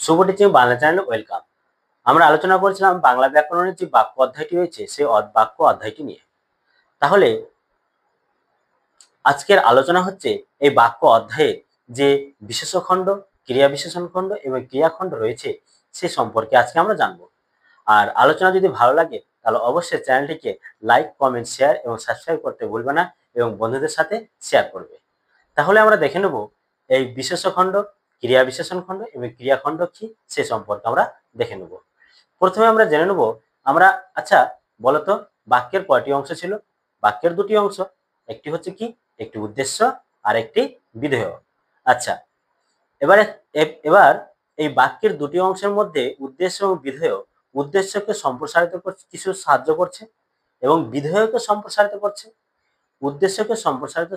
শুভ teaching Bangla চ্যানেলে welcome. আমরা আলোচনা করেছিলাম বাংলা ব্যাকরণের যে বাক্য অধ্যায়টি রয়েছে সেই বাক্য অধ্যায়টি নিয়ে। তাহলে আজকের আলোচনা হচ্ছে এই বাক্য অধ্যায়ে যে বিশেষ্য খণ্ড, ক্রিয়া বিশেষণ খণ্ড এবং ক্রিয়াখণ্ড রয়েছে সে সম্পর্কে আজকে আমরা জানবো। আর আলোচনা যদি ভালো লাগে তাহলে অবশ্যই চ্যানেলটিকে লাইক, কমেন্ট, শেয়ার এবং সাবস্ক্রাইব করতে ভুলবে না এবং বন্ধুদের সাথে শেয়ার করবে। তাহলে আমরা দেখে নেব এই বিশেষ্য খণ্ড, ক্রিয়া বিশেষণ খণ্ড এবং ক্রিয়াখণ্ড কি সে সম্পর্কে আমরা দেখে নেব। প্রথমে আমরা জেনে নেব আমরা আচ্ছা বলতো বাক্যের কয়টি অংশ ছিল? বাক্যের দুটি অংশ, একটি হচ্ছে কি একটি উদ্দেশ্য আর একটি বিধেয়। আচ্ছা এবার এই বাক্যের দুটি অংশের মধ্যে উদ্দেশ্য এবং বিধেয় উদ্দেশ্যকে সম্প্রসারিত করছে, কিছু সাহায্য করছে, এবং বিধেয়কে সম্প্রসারিত করছে। উদ্দেশ্যকে সম্প্রসারিত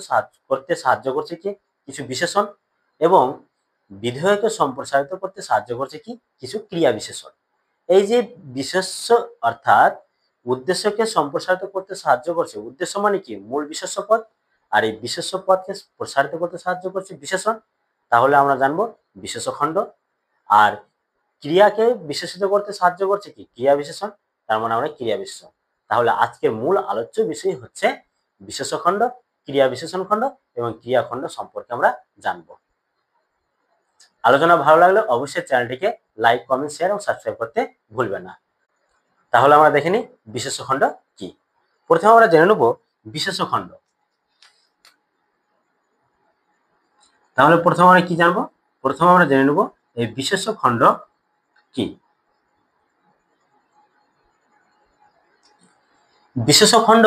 করতে সাহায্য করছে কি কিছু বিশেষণ, এবং বিধেয়কে সম্প্রসারিত করতে সাহায্য করছে কি কিছু ক্রিয়া বিশেষণ। এই যে বিশেষ্য অর্থাৎ উদ্দেশ্যকে সম্প্রসারিত করতে সাহায্য করছে, উদ্দেশ্য মানে কি মূল বিশেষ্য পদ, আর এই বিশেষ্য পদকে প্রসারিত করতে সাহায্য করছে বিশেষণ। তাহলে আমরা জানবো বিশেষ্য খণ্ড। আর ক্রিয়াকে বিশেষিত করতে সাহায্য করছে কি ক্রিয়া বিশেষণ, তার মানে আমরা ক্রিয়া বিশেষণ। তাহলে আজকের মূল আলোচ্য বিষয় হচ্ছে বিশেষ্য খণ্ড, ক্রিয়া বিশেষণ খণ্ড এবং ক্রিয়াখণ্ড সম্পর্কে আমরা জানবো। আলোচনা ভালো লাগলে অবশ্যই চ্যানেলটিকে লাইক, কমেন্ট, শেয়ার এবং সাবস্ক্রাইব করতে ভুলবেন না। তাহলে আমরা দেখে নিই বিশেষ্য খণ্ড কি। প্রথমে আমরা জেনে নেব বিশেষ্য খণ্ড। তাহলে প্রথমে আমরা কি জানবো? প্রথমে আমরা জেনে নেব এই বিশেষ্য খণ্ড কি। বিশেষ্য খণ্ড,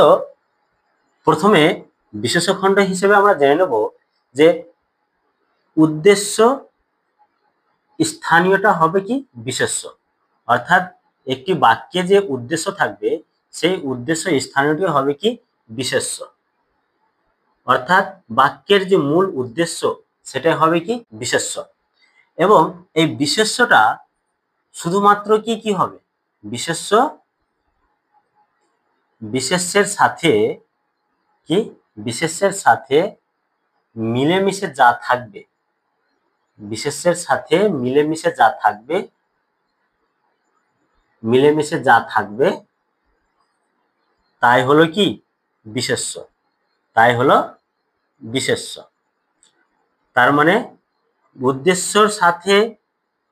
প্রথমে বিশেষ্য খণ্ড হিসেবে আমরা জেনে নেব যে উদ্দেশ্য স্থানীয়টা হবে কি বিশেষ্য, অর্থাৎ একটি বাক্যে যে উদ্দেশ্য থাকবে সেই উদ্দেশ্য স্থানীয়টি হবে কি বিশেষ্য, অর্থাৎ বাক্যের যে মূল উদ্দেশ্য সেটা হবে কি বিশেষ্য। এবং এই বিশেষ্যটা শুধুমাত্র কি হবে বিশেষ্য, বিশেষ্যের সাথে কি বিশেষ্যের সাথে মিলেমিশে যা থাকবে, বিশেষ্যের সাথে মিলেমিশে যা থাকবে তাই হলো কি বিশেষ্য, তাই হলো বিশেষ্য। তার মানে উদ্দেশ্যর সাথে,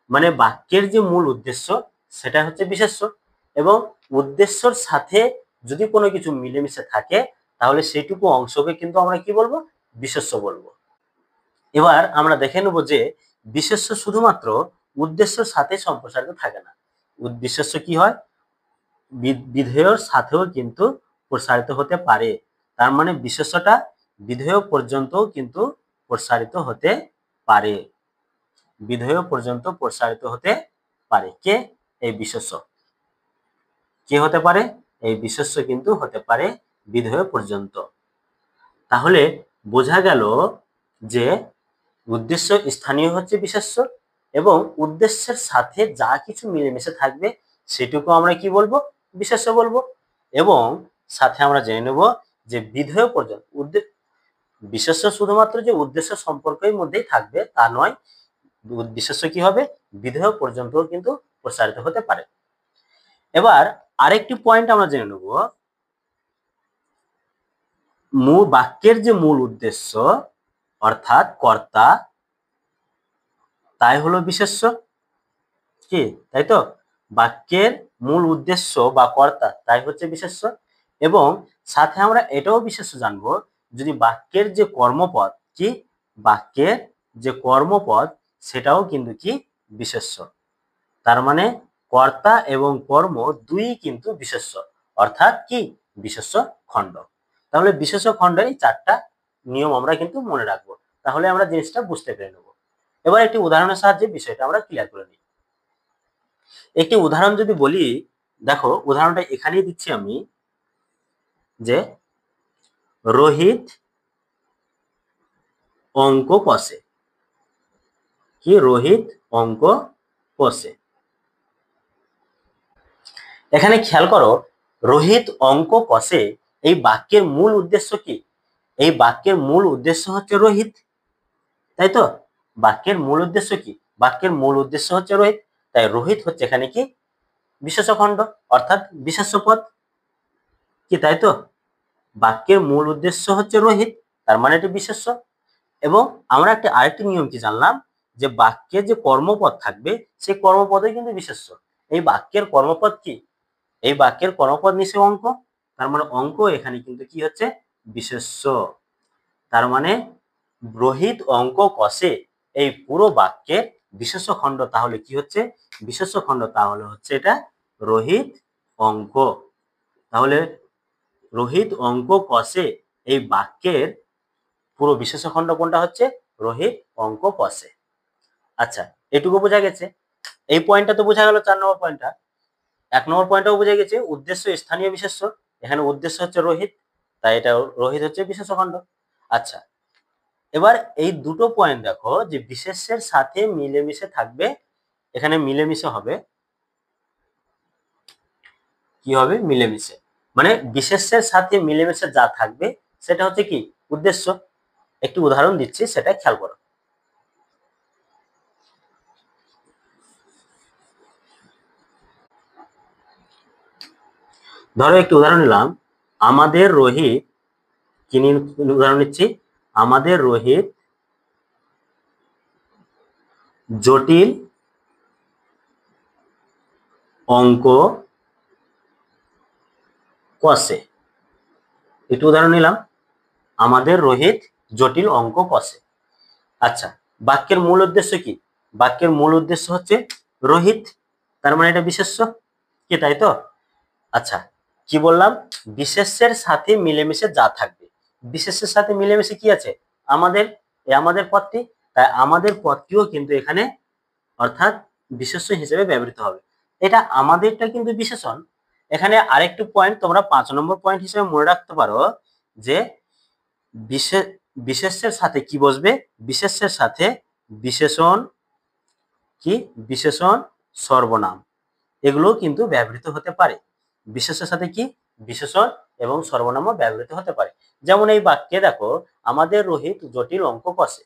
মানে বাক্যের যে মূল উদ্দেশ্য সেটা হচ্ছে বিশেষ্য, এবং উদ্দেশ্যর সাথে যদি কোনো কিছু মিলেমিশে থাকে তাহলে সেইটুকু অংশকে কিন্তু আমরা কি বলবো বিশেষ্য বলবো। এবার আমরা দেখে নেব যে বিশেষ্য শুধুমাত্র উদ্দেশ্যের সাথে সম্প্রসারিত থাকে না, বিশেষ্য কি হয় বিধেয়র সাথেও কিন্তু প্রসারিত হতে পারে। তার মানে বিশেষ্যটা বিধেয় পর্যন্ত কিন্তু প্রসারিত হতে পারে, বিধেয় পর্যন্ত প্রসারিত হতে পারে। কে? এই বিশেষ্য। কে হতে পারে? এই বিশেষ্য কিন্তু হতে পারে বিধেয় পর্যন্ত। তাহলে বোঝা গেল যে উদ্দেশ্য স্থানীয় হচ্ছে বিশেষ্য, এবং উদ্দেশ্যের সাথে যা কিছু মিলেমিশে থাকবে সেটুকু আমরা কি বলবো বিশেষ্য বলবো। এবং সাথে আমরা জেনে নেব যে বিধেয় পর্যন্ত বিশেষ্য শুধুমাত্র যে উদ্দেশ্য সম্পর্কের মধ্যেই থাকবে তা নয়, বিশেষ্য কি হবে বিধেয় পর্যন্ত কিন্তু প্রসারিত হতে পারে। এবার আরেকটি পয়েন্ট আমরা জেনে নেব, বাক্যের যে মূল উদ্দেশ্য অর্থাৎ কর্তা তাই হলো বিশেষ্য। কি তাই তো? বাক্যের মূল উদ্দেশ্য বা কর্তা তাই হচ্ছে বিশেষ্য। এবং সাথে আমরা এটাও বিশেষ্য জানবো, যদি বাক্যের যে কর্মপদ কি বাক্যের যে কর্মপদ সেটাও কিন্তু কি বিশেষ্য। তার মানে কর্তা এবং কর্ম দুই কিন্তু বিশেষ্য, অর্থাৎ কি বিশেষ্য খণ্ড। তাহলে বিশেষ্য খণ্ডের এই 4টা নিয়ম আমরা কিন্তু মনে রাখবো, তাহলে আমরা জিনিসটা বুঝতে পেরে নেব। এবার একটি উদাহরণের সাহায্যে বিষয়টা আমরা ক্লিয়ার করে নিই। একটি উদাহরণ যদি বলি, দেখো উদাহরণটা এখানেই দিচ্ছি আমি, যে রোহিত অঙ্ক কষে। কি? রোহিত অঙ্ক কষে। এখানে খেয়াল করো, রোহিত অঙ্ক কষে এই বাক্যের মূল উদ্দেশ্য কি? এই বাক্যের মূল উদ্দেশ্য হচ্ছে রোহিত, তাই তো? বাক্যের মূল উদ্দেশ্য কি বাক্যের মূল উদ্দেশ্য হচ্ছে রোহিত, তাই রোহিত হচ্ছে এখানে কি বিশেষ্য খণ্ড অর্থাৎ বিশেষ্য পদ কি, তাই তো? বাক্যের মূল উদ্দেশ্য হচ্ছে রোহিত, তার মানে এটি বিশেষ্য। এবং আমরা একটা আরেকটি নিয়ম কি জানলাম, যে বাক্যে যে কর্মপদ থাকবে সেই কর্মপদই কিন্তু বিশেষ্য। এই বাক্যের কর্মপদ কি, এই বাক্যের কর্মপদ নিশ্চয় অঙ্ক, তার মানে অঙ্ক এখানে কিন্তু কি হচ্ছে বিশেষ্য। তার মানে রোহিত অঙ্ক কষে এই পুরো বাক্যের বিশেষ্য খণ্ড, তাহলে কি হচ্ছে বিশেষ্য খণ্ড, তাহলে হচ্ছে এটা রোহিত অঙ্ক। তাহলে রোহিত অঙ্ক কষে এই বাক্যের পুরো বিশেষ্য খণ্ড কোনটা হচ্ছে রোহিত অঙ্ক কষে। আচ্ছা, এটুকু বোঝা গেছে। এই পয়েন্টটা তো বোঝা গেল, 4 নম্বর পয়েন্টটা। 1 নম্বর পয়েন্টটাও বোঝা গেছে, উদ্দেশ্য স্থানীয় বিশেষ্য, এখানে উদ্দেশ্য হচ্ছে রোহিত, তাই এটা রোহিত হচ্ছে বিশেষ্য খণ্ড। আচ্ছা, এবার এই দুটো পয়েন্ট দেখো যে বিশেষ্যের সাথে মিলেমিশে থাকবে, এখানে মিলেমিশে হবে, কি হবে মিলেমিশে, মানে বিশেষ্যের সাথে মিলেমিশে যা থাকবে সেটা হচ্ছে কি উদ্দেশ্য। একটি উদাহরণ দিচ্ছি, সেটা খেয়াল করো। ধরো একটি উদাহরণ নিলাম, আমাদের রোহিত, কি নিয়ে উদাহরণ নিচ্ছি, আমাদের রোহিত জটিল অঙ্ক কষে। একটু উদাহরণ নিলাম, আমাদের রোহিত জটিল অঙ্ক কষে। আচ্ছা, বাক্যের মূল উদ্দেশ্য কি, বাক্যের মূল উদ্দেশ্য হচ্ছে রোহিত, তার মানে এটা বিশেষ্য কি, তাই তো? আচ্ছা, কি বললাম, বিশেষ্যের সাথে মিলেমিশে যা থাকবে, বিশেষ্যের সাথে মিলেমিশে কি আছে আমাদের, আমাদের পদটি, তাই আমাদের পদটিও কিন্তু এখানে অর্থাৎ বিশেষ্য হিসেবে ব্যবহৃত হবে। এটা আমাদেরটা কিন্তু বিশেষণ। এখানে আরেকটু পয়েন্ট তোমরা 5 নম্বর পয়েন্ট হিসেবে মনে রাখতে পারো, যে বিশেষ বিশেষ্যের সাথে কি বসবে, বিশেষ্যের সাথে বিশেষণ, কি বিশেষণ সর্বনাম, এগুলো কিন্তু ব্যবহৃত হতে পারে। বিশেষ্যের সাথে কি বিশেষণ এবং সর্বনামও ব্যবহৃত হতে পারে। যেমন এই বাক্যে দেখো, আমাদের রোহিত জটিল অঙ্ক কষে,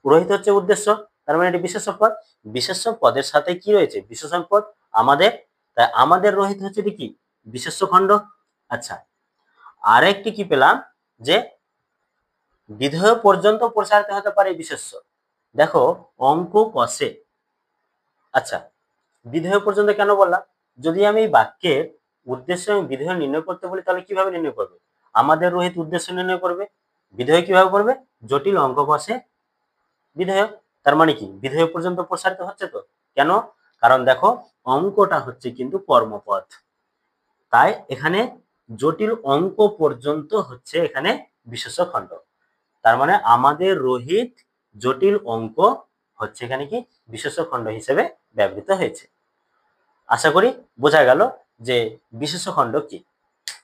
রোহিত হচ্ছে উদ্দেশ্য, তার মানে এটি বিশেষ্য পদ, বিশেষ্য পদের সাথে কি রয়েছে বিশেষণ পদ আমাদের, তাই আমাদের রোহিত হচ্ছে কি বিশেষ্য খণ্ড। আচ্ছা, আরেকটি কি পেলাম, যে বিধেয় পর্যন্ত প্রসারিত হতে পারে বিশেষ্য। দেখো অঙ্ক কষে, আচ্ছা বিধেয় পর্যন্ত কেন বললাম, যদি আমি এই বাক্যের উদ্দেশ্য এবং বিধেয় নির্ণয় করতে বলি, তাহলে কিভাবে নির্ণয় করবে, আমাদের রোহিত উদ্দেশ্য নির্ণয় করবে, বিধেয় কিভাবে করবে, জটিল অঙ্ক কষে বিধেয়, তার মানে কি বিধেয় পর্যন্ত প্রসারিত হচ্ছে তো, কেন, কারণ দেখো অঙ্কটা হচ্ছে কিন্তু কর্মপদ, তাই এখানে জটিল অঙ্ক পর্যন্ত হচ্ছে এখানে বিশেষ্য খণ্ড, তার মানে আমাদের রোহিত জটিল অঙ্ক হচ্ছে এখানে কি বিশেষ্য খণ্ড হিসেবে ব্যবহৃত হয়েছে। আশা করি বোঝা গেল যে বিশেষ্য খণ্ড কি।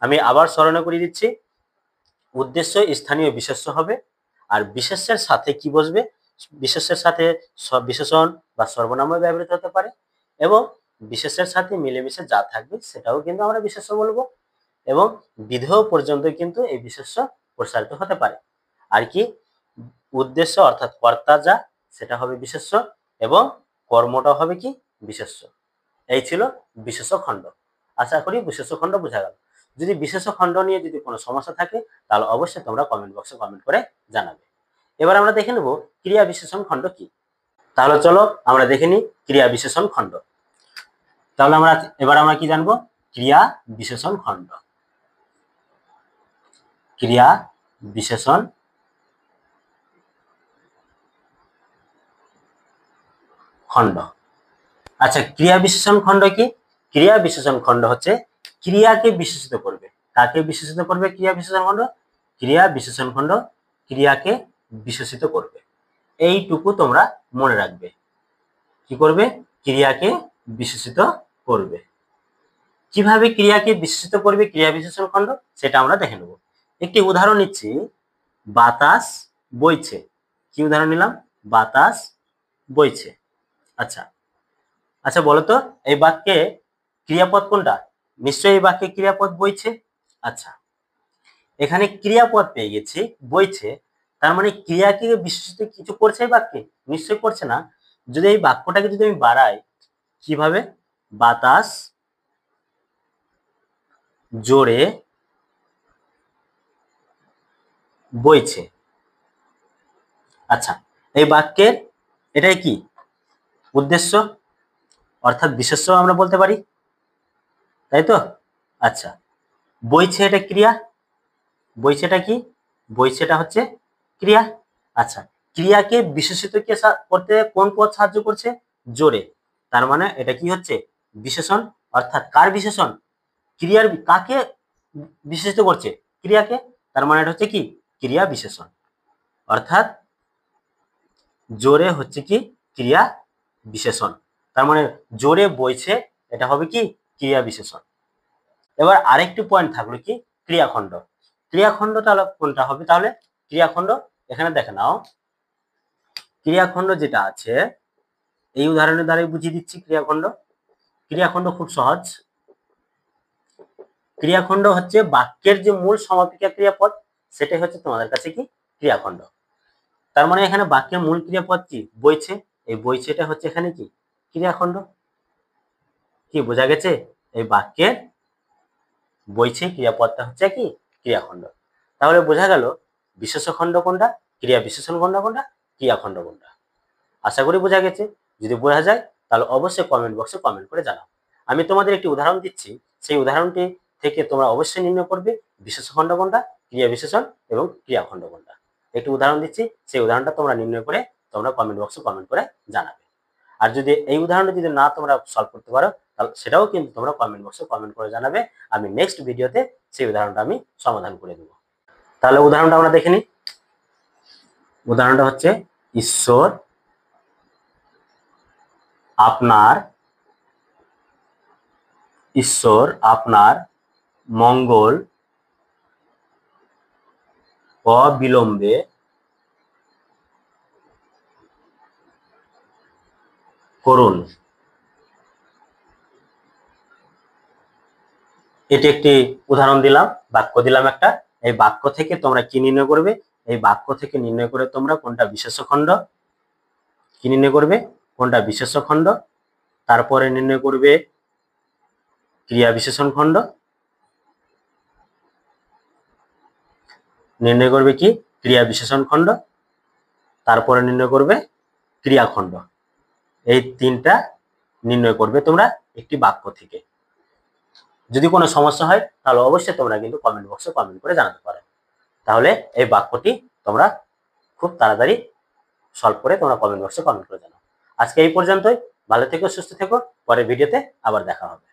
আমি আবার স্মরণ করিয়ে দিচ্ছি, উদ্দেশ্য স্থানীয় বিশেষ্য হবে, আর বিশেষ্যের সাথে কি বসবে, বিশেষ্যের সাথে বিশেষণ বা সর্বনাম ব্যবহৃত হতে পারে, এবং বিশেষ্যের সাথে মিলেমিশে যা থাকবে সেটাও কিন্তু আমরা বিশেষ্য বলবো, এবং বিধেয় পর্যন্ত কিন্তু এই বিশেষ্য প্রসারিত হতে পারে। আর কি উদ্দেশ্য অর্থাৎ কর্তা যা, সেটা হবে বিশেষ্য, এবং কর্মটা হবে কি বিশেষ্য। এই ছিল বিশেষ্য খণ্ড। আশা করি বিশেষ্য খণ্ড বোঝা গেল। যদি বিশেষ্য খণ্ড নিয়ে যদি কোনো সমস্যা থাকে, তাহলে অবশ্যই তোমরা কমেন্ট বক্সে কমেন্ট করে জানাবে। এবার আমরা দেখে নেব ক্রিয়া বিশেষণ খণ্ড কি। তাহলে চলো আমরা দেখে নিই ক্রিয়া বিশেষণ খণ্ড। তাহলে এবার আমরা কি জানবো, ক্রিয়া বিশেষণ খণ্ড, ক্রিয়া বিশেষণ খণ্ড। আচ্ছা, ক্রিয়া বিশেষণ খণ্ড কি, ক্রিয়া বিশেষণ খণ্ড হচ্ছে ক্রিয়াকে বিশেষিত করবে, কাকে বিশেষিত করবে ক্রিয়া বিশেষণ খণ্ড, ক্রিয়া বিশেষণ খণ্ড ক্রিয়াকে বিশেষিত করবে, এইটুকু তোমরা মনে রাখবে, কি করবে ক্রিয়াকে বিশেষিত করবে। কিভাবে ক্রিয়াকে বিশেষিত করবে ক্রিয়া বিশেষণ খণ্ড, সেটা আমরা দেখে নেব। একটি উদাহরণ নিচ্ছি, বাতাস বইছে, কি উদাহরণ নিলাম, বাতাস বইছে। আচ্ছা আচ্ছা বলতো এই বাক্যে ক্রিয়াপদ কোনটা, নিশ্চয়ই এই বাক্যে ক্রিয়াপদ বইছে। আচ্ছা, এখানে ক্রিয়াপদ পেয়ে গেছি বইছে, তার মানে ক্রিয়া কি বিশেষিত কিছু করছে এই বাক্যে? নিশ্চয়ই করছে না। যদি এই বাক্যটাকে যদি আমি বাড়াই, কিভাবে? বাতাস জোরে বইছে। আচ্ছা, এই বাক্যের এটাই কি উদ্দেশ্য, অর্থাৎ বিশেষ্য আমরা বলতে পারি, তাই তো? আচ্ছা, বইছে এটা ক্রিয়া, বইছেটা কি? বইছেটা হচ্ছে ক্রিয়া। আচ্ছা, ক্রিয়াকে বিশেষিত কে করতে কোন পদ সাহায্য করছে? জোরে। তার মানে এটা কি হচ্ছে? বিশেষণ। অর্থাৎ কার বিশেষণ? ক্রিয়ার। কাকে বিশেষিত করছে? ক্রিয়াকে। তার মানে এটা হচ্ছে কি? ক্রিয়া বিশেষণ। অর্থাৎ জোরে হচ্ছে কি? ক্রিয়া বিশেষণ। তার মানে জোরে বইছে এটা হবে কি? ক্রিয়া বিশেষণ। এবার আরেকটি পয়েন্ট থাকলো কি? ক্রিয়াখণ্ড। ক্রিয়াখণ্ডটা কোনটা হবে তাহলে? ক্রিয়াখণ্ড এখানে দেখে নাও, ক্রিয়াখণ্ড যেটা আছে এই উদাহরণের দ্বারাই বুঝিয়ে দিচ্ছি। ক্রিয়াখণ্ড, ক্রিয়াখণ্ড খুব সহজ। ক্রিয়াখণ্ড হচ্ছে বাক্যের যে মূল সমাপিকা ক্রিয়াপদ, সেটাই হচ্ছে তোমাদের কাছে কি? ক্রিয়াখণ্ড। তার মানে এখানে বাক্যের মূল ক্রিয়াপদ কি? বইছে। এই বইছেটা হচ্ছে এখানে কি? ক্রিয়াখণ্ড। কি বোঝা গেছে? এই বাক্যের বইছে ক্রিয়াপদটা হচ্ছে কি? ক্রিয়াখণ্ড। তাহলে বোঝা গেল বিশেষ্যখণ্ড কোনটা, ক্রিয়া বিশেষণ কোনটা, ক্রিয়াখণ্ড কোনটা। আশা করি বোঝা গেছে। যদি বোঝা যায় তাহলে অবশ্যই কমেন্ট বক্সে কমেন্ট করে জানাও। আমি তোমাদের একটি উদাহরণ দিচ্ছি, সেই উদাহরণটি থেকে তোমরা অবশ্যই নির্ণয় করবে বিশেষ্যখণ্ড কোনটা, ক্রিয়া বিশেষণ এবং ক্রিয়াখণ্ড কোনটা। একটি উদাহরণ দিচ্ছি, সেই উদাহরণটা তোমরা নির্ণয় করে তোমরা কমেন্ট বক্সে কমেন্ট করে জানাবে। আর যদি এই উদাহরণটা যদি না তোমরা সলভ করতে পারো তাহলে সেটাও কিন্তু তোমরা কমেন্ট বক্সে কমেন্ট করে জানাবে। আমি নেক্সট ভিডিওতে সেই উদাহরণটা আমি সমাধান করে দেব। তাহলে উদাহরণটা আমরা দেখে নিই। উদাহরণটা হচ্ছে, ঈশ্বর আপনার মঙ্গল অবিলম্বে করুন। এটি একটি উদাহরণ দিলাম, বাক্য দিলাম একটা। এই বাক্য থেকে তোমরা কি নির্ণয় করবে? এই বাক্য থেকে নির্ণয় করে তোমরা কোনটা বিশেষ্যখণ্ড, কি নির্ণয় করবে? কোনটা বিশেষ্যখণ্ড, তারপরে নির্ণয় করবে ক্রিয়া বিশেষণ খণ্ড, নির্ণয় করবে কি? ক্রিয়া বিশেষণ খণ্ড, তারপরে নির্ণয় করবে ক্রিয়াখণ্ড। এই তিনটা নির্ণয় করবে তোমরা একটি বাক্য থেকে। যদি কোনো সমস্যা হয় তাহলে অবশ্যই তোমরা কিন্তু কমেন্ট বক্সে কমেন্ট করে জানাতে পারো। তাহলে এই বাক্যটি তোমরা খুব তাড়াতাড়ি সলভ করে তোমরা কমেন্ট বক্সে কমেন্ট করে জানাও। আজকে এই পর্যন্তই। ভালো থেকো, সুস্থ থেকো। পরের ভিডিওতে আবার দেখা হবে।